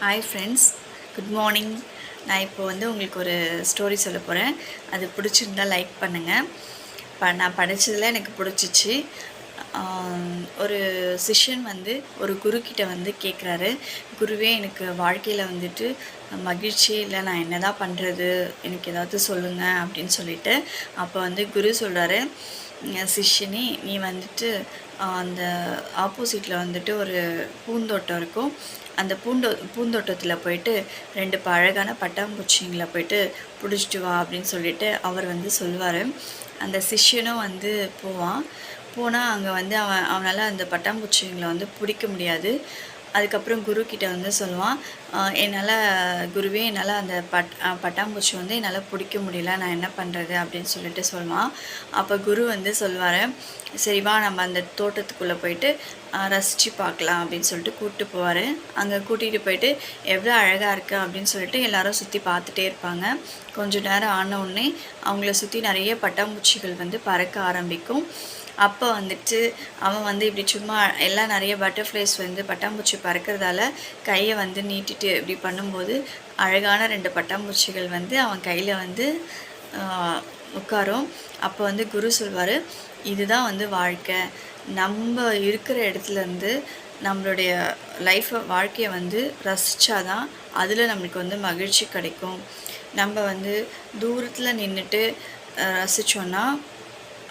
Hi friends, good morning. நான் இப்போ உங்களுக்கு ஒரு ஸ்டோரி சொல்ல போகிறேன். அது பிடிச்சிருந்தா லைக் பண்ணுங்கள். நான் படித்ததில் எனக்கு பிடிச்சிச்சு. ஒரு சிஷ்யன் ஒரு குருக்கிட்ட கேட்குறாரு, குருவே எனக்கு வாழ்க்கையில் மகிழ்ச்சி இல்லை, நான் என்ன தான் பண்ணுறது, எனக்கு ஏதாவது சொல்லுங்கள் அப்படின்னு சொல்லிட்டு. அப்போ குரு சொல்கிறாரு, சிஷ்யனி நீ அந்த ஆப்போசிட்டில் ஒரு பூந்தோட்டம் இருக்கும். அந்த பூந்தோட்டத்தில் போயிட்டு 2 அழகான பட்டாம்பூச்சிங்களை போயிட்டு பிடிச்சிட்டு வா அப்படின்னு சொல்லிட்டு அவர் சொல்லுவார். அந்த சிஷ்யனும் போனால் அங்கே அவனால் அந்த பட்டாம்பூச்சிங்களை பிடிக்க முடியாது. அதுக்கப்புறம் குருக்கிட்ட சொல்லுவான், குருவே என்னால் அந்த பட்டாம்பூச்சி என்னால் பிடிக்க முடியல, நான் என்ன பண்ணுறது அப்படின்னு சொல்லிட்டு சொல்லுவான். அப்போ குரு சொல்லுவார், சரி வா நம்ம அந்த தோட்டத்துக்குள்ளே போயிட்டு ரசித்து பார்க்கலாம் அப்படின்னு சொல்லிட்டு கூப்பிட்டு போவார். அங்கே கூட்டிகிட்டு போயிட்டு எவ்வளோ அழகாக இருக்குது அப்படின்னு சொல்லிட்டு எல்லோரும் சுற்றி பார்த்துட்டே இருப்பாங்க. கொஞ்சம் நேரம் ஆன உடனே அவங்கள சுற்றி நிறைய பட்டாம்பூச்சிகள் பறக்க ஆரம்பிக்கும். அப்போ அவன் இப்படி சும்மா எல்லாம் நிறைய பட்டர்ஃப்ளைஸ் பட்டாம்பூச்சி பறக்கிறதால கையை நீட்டிட்டு இப்படி பண்ணும்போது அழகான 2 பட்டாம்பூச்சிகள் அவன் கையில் உட்காரும். அப்போ குரு சொல்வார், இதுதான் வாழ்க்கை. நம்ம இருக்கிற இடத்துலேருந்து நம்மளுடைய வாழ்க்கையை ரசித்தாதான் அதில் நம்மளுக்கு மகிழ்ச்சி கிடைக்கும். நம்ம தூரத்தில் நின்றுட்டு ரசித்தோன்னா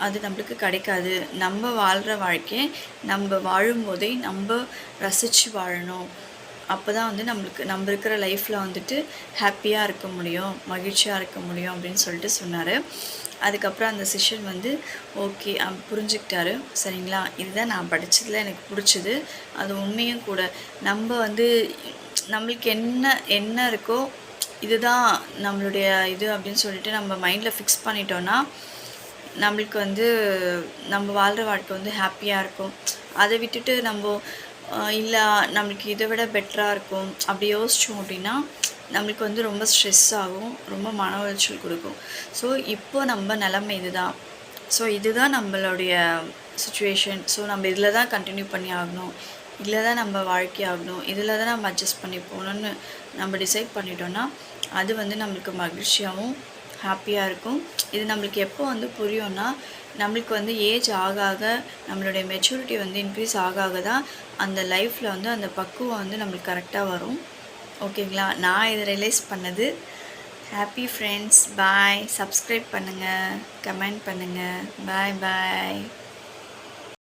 அது நம்மளுக்கு கிடைக்காது. நம்ம வாழ்கிற வாழ்க்கையை நம்ம வாழும்போதே நம்ம ரசித்து வாழணும். அப்போ தான் நம்ம இருக்கிற லைஃப்பில் ஹாப்பியாக இருக்க முடியும், மகிழ்ச்சியாக இருக்க முடியும் அப்படின்னு சொல்லிட்டு சொன்னார். அதுக்கப்புறம் அந்த சிஷ்யன் ஓகே புரிஞ்சுக்கிட்டாரு. சரிங்களா, இதுதான் நான் படித்ததில் எனக்கு பிடிச்சது, அது உண்மையும் கூட. நம்ம நம்மளுக்கு என்ன இருக்கோ இதுதான் நம்மளுடைய இது அப்படின்னு சொல்லிட்டு நம்ம மைண்டில் ஃபிக்ஸ் பண்ணிட்டோன்னா நம்மளுக்கு நம்ம வாழ்கிற வாழ்க்கை ஹாப்பியாக இருக்கும். அதை விட்டுட்டு நம்ம இல்லை நம்மளுக்கு இதை விட பெட்டராக இருக்கும் அப்படி யோசித்தோம் அப்படின்னா நம்மளுக்கு ரொம்ப ஸ்ட்ரெஸ் ஆகும், ரொம்ப மன உளைச்சல் கொடுக்கும். ஸோ இப்போ நம்ம நிலைமை இதுதான். ஸோ இதுதான் நம்மளுடைய சுச்சுவேஷன். ஸோ நம்ம இதில் தான் கண்டினியூ பண்ணி ஆகணும், இதில் தான் நம்ம வாழ்க்கை ஆகணும், இதில் தான் நம்ம அட்ஜஸ்ட் பண்ணி போகணுன்னு நம்ம டிசைட் பண்ணிட்டோன்னா அது நம்மளுக்கு மகிழ்ச்சியாகவும் ஹாப்பியாக இருக்கும். இது நம்மளுக்கு எப்போ புரியும்னா நம்மளுக்கு ஏஜ் ஆக ஆக நம்மளுடைய மெச்சூரிட்டி இன்க்ரீஸ் ஆக தான் அந்த லைஃப்பில் அந்த பக்குவம் நம்மளுக்கு கரெக்டாக வரும். ஓகேங்களா, நான் இதை ரியலைஸ் பண்ணது. ஹாப்பி ஃப்ரெண்ட்ஸ், பாய். சப்ஸ்கிரைப் பண்ணுங்கள், கமெண்ட் பண்ணுங்கள். பாய் பாய்.